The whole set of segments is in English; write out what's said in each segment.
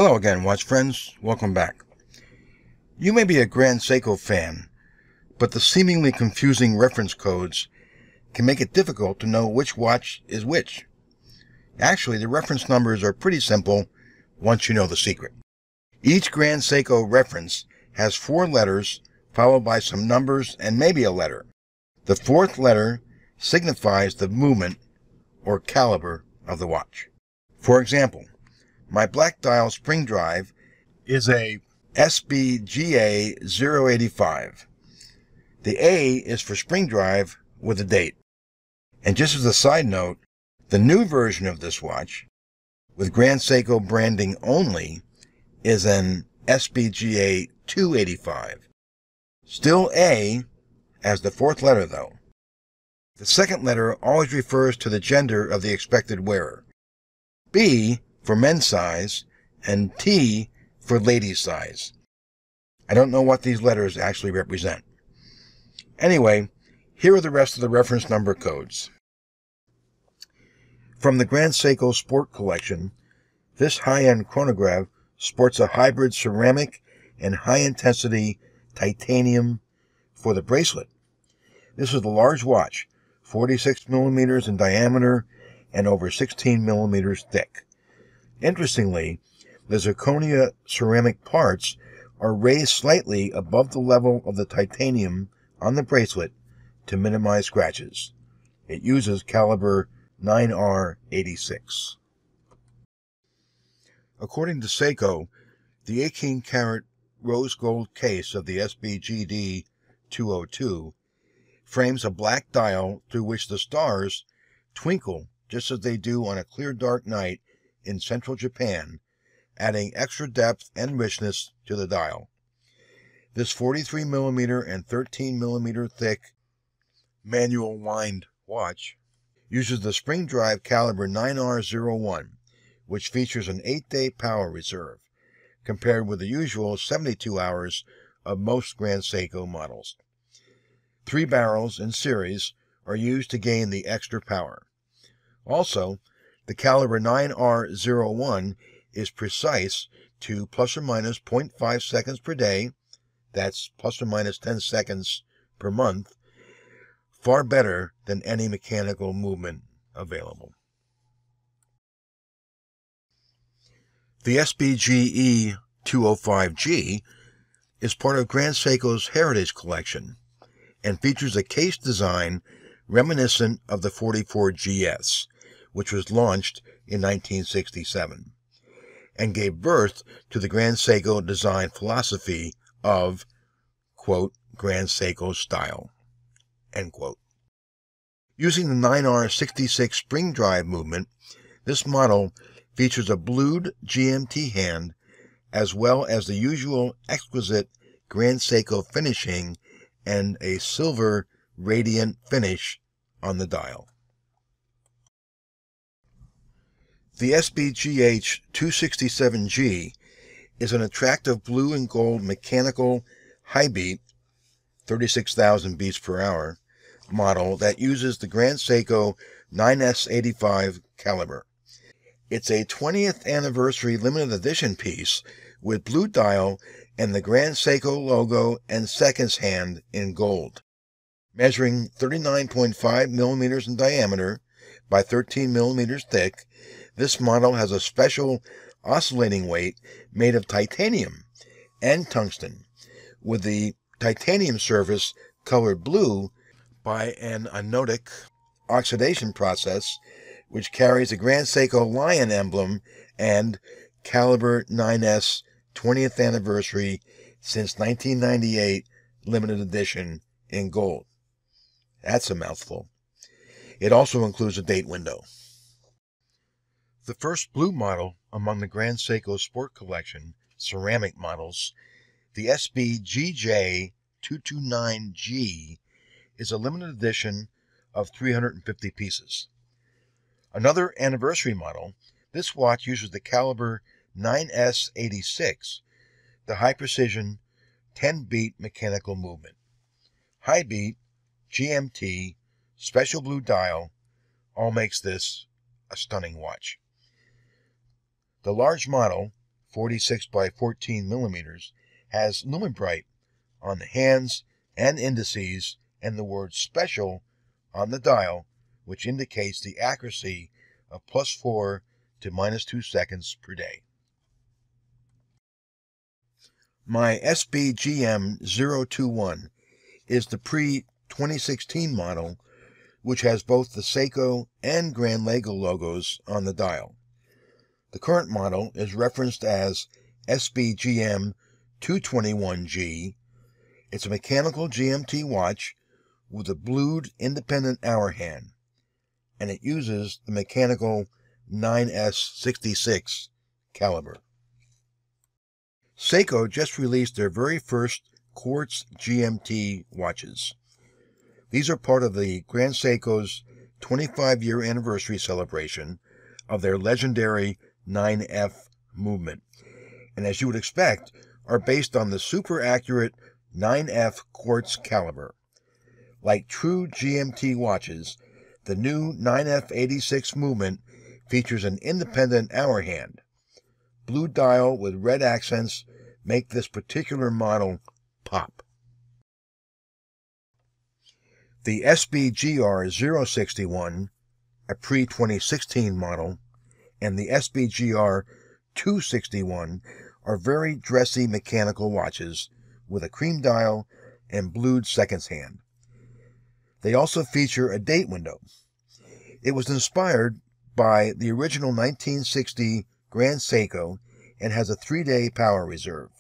Hello again, watch friends. Welcome back. You may be a Grand Seiko fan, but the seemingly confusing reference codes can make it difficult to know which watch is which. Actually, the reference numbers are pretty simple once you know the secret. Each Grand Seiko reference has 4 letters followed by some numbers and maybe a letter. The 4th letter signifies the movement or caliber of the watch. For example, my black dial spring drive is a SBGA 085. The A is for spring drive with a date. And just as a side note, the new version of this watch, with Grand Seiko branding only, is an SBGA 285. Still A as the 4th letter though. The 2nd letter always refers to the gender of the expected wearer. B for men's size, and T for ladies' size. I don't know what these letters actually represent. Anyway, here are the rest of the reference number codes. From the Grand Seiko Sport Collection, this high-end chronograph sports a hybrid ceramic and high-intensity titanium for the bracelet. This is a large watch, 46 millimeters in diameter and over 16 millimeters thick. Interestingly, the zirconia ceramic parts are raised slightly above the level of the titanium on the bracelet to minimize scratches. It uses caliber 9R86. According to Seiko, the 18-karat rose gold case of the SBGD 202 frames a black dial through which the stars twinkle just as they do on a clear dark night in central Japan, adding extra depth and richness to the dial. This 43mm and 13mm thick manual wind watch uses the spring drive caliber 9R01, which features an 8-day power reserve, compared with the usual 72 hours of most Grand Seiko models. 3 barrels in series are used to gain the extra power. Also, the caliber 9R01 is precise to plus or minus 0.5 seconds per day, that's plus or minus 10 seconds per month, far better than any mechanical movement available. The SBGE 205G is part of Grand Seiko's Heritage Collection and features a case design reminiscent of the 44GS, which was launched in 1967, and gave birth to the Grand Seiko design philosophy of, quote, Grand Seiko style, end quote. Using the 9R66 spring drive movement, this model features a blued GMT hand as well as the usual exquisite Grand Seiko finishing and a silver radiant finish on the dial. The SBGH 267G is an attractive blue and gold mechanical high beat, 36,000 beats per hour, model that uses the Grand Seiko 9S85 caliber. It's a 20th anniversary limited edition piece with blue dial and the Grand Seiko logo and seconds hand in gold. Measuring 39.5 millimeters in diameter by 13 millimeters thick, this model has a special oscillating weight made of titanium and tungsten, with the titanium surface colored blue by an anodic oxidation process, which carries a Grand Seiko lion emblem and caliber 9S 20th anniversary since 1998 limited edition in gold. That's a mouthful. It also includes a date window. The first blue model among the Grand Seiko Sport Collection ceramic models, the SBGJ 229G, is a limited edition of 350 pieces. Another anniversary model, this watch uses the caliber 9S86, the high-precision 10-beat mechanical movement. High beat, GMT, special blue dial, all makes this a stunning watch. The large model 46 by 14 millimeters, has Lumen-Bright on the hands and indices and the word special on the dial, which indicates the accuracy of +4 to -2 seconds per day. My SBGM021 is the pre-2016 model, which has both the Seiko and Grandlago logos on the dial. The current model is referenced as SBGM221G. It's a mechanical GMT watch with a blued independent hour hand, and it uses the mechanical 9S66 caliber. Seiko just released their very first quartz GMT watches. These are part of the Grand Seiko's 25-year anniversary celebration of their legendary 9F movement, and as you would expect, are based on the super accurate 9F quartz caliber. Like true GMT watches, the new 9F86 movement features an independent hour hand. Blue dial with red accents make this particular model pop. The SBGR061, a pre-2016 model, and the SBGR261 are very dressy mechanical watches with a cream dial and blued seconds hand. They also feature a date window. It was inspired by the original 1960 Grand Seiko and has a 3-day power reserve,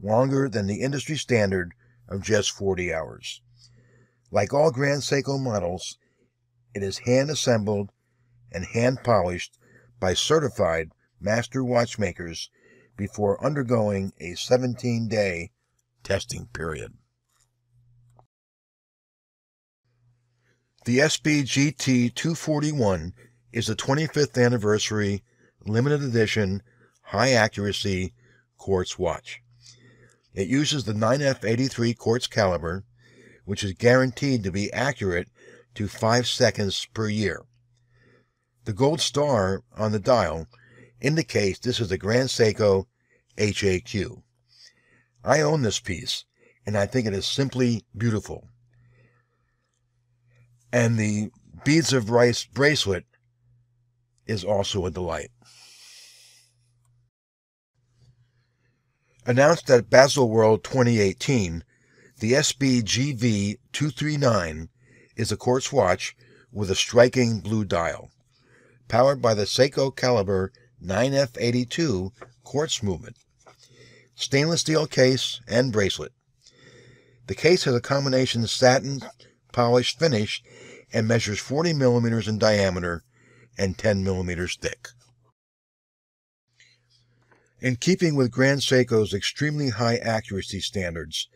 longer than the industry standard of just 40 hours. Like all Grand Seiko models, it is hand-assembled and hand-polished by certified master watchmakers before undergoing a 17-day testing period. The SBGT241 is the 25th anniversary limited edition high-accuracy quartz watch. It uses the 9F83 quartz caliber, which is guaranteed to be accurate to 5 seconds per year. The gold star on the dial indicates this is a Grand Seiko HAQ. I own this piece, and I think it is simply beautiful. And the Beads of Rice bracelet is also a delight. Announced at Baselworld 2018, the SBGV239 is a quartz watch with a striking blue dial, powered by the Seiko caliber 9F82 quartz movement, stainless steel case, and bracelet. The case has a combination satin polished finish and measures 40 millimeters in diameter and 10 millimeters thick. In keeping with Grand Seiko's extremely high accuracy standards,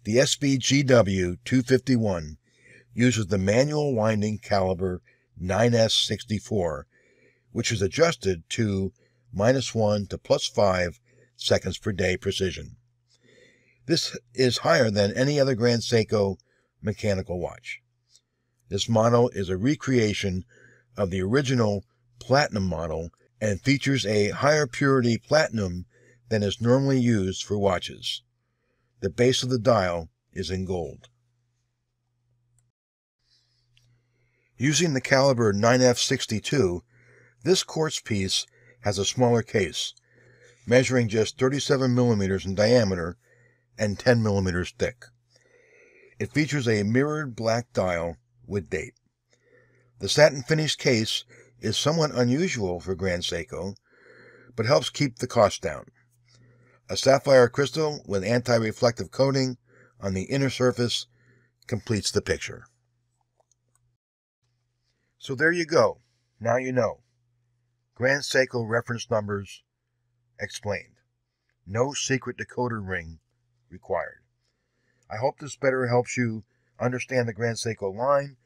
the SBGW251 uses the manual winding caliber 9S64, which is adjusted to -1 to +5 seconds per day precision. This is higher than any other Grand Seiko mechanical watch. This model is a recreation of the original Platinum model and features a higher purity platinum than is normally used for watches. The base of the dial is in gold. Using the caliber 9F62, this quartz piece has a smaller case, measuring just 37 millimeters in diameter and 10 millimeters thick. It features a mirrored black dial with date. The satin finished case is somewhat unusual for Grand Seiko, but helps keep the cost down. A sapphire crystal with anti-reflective coating on the inner surface completes the picture. So there you go. Now you know. Grand Seiko reference numbers explained. No secret decoder ring required. I hope this better helps you understand the Grand Seiko line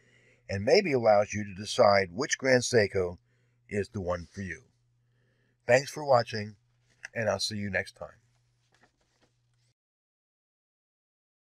and maybe allows you to decide which Grand Seiko is the one for you. Thanks for watching, and I'll see you next time.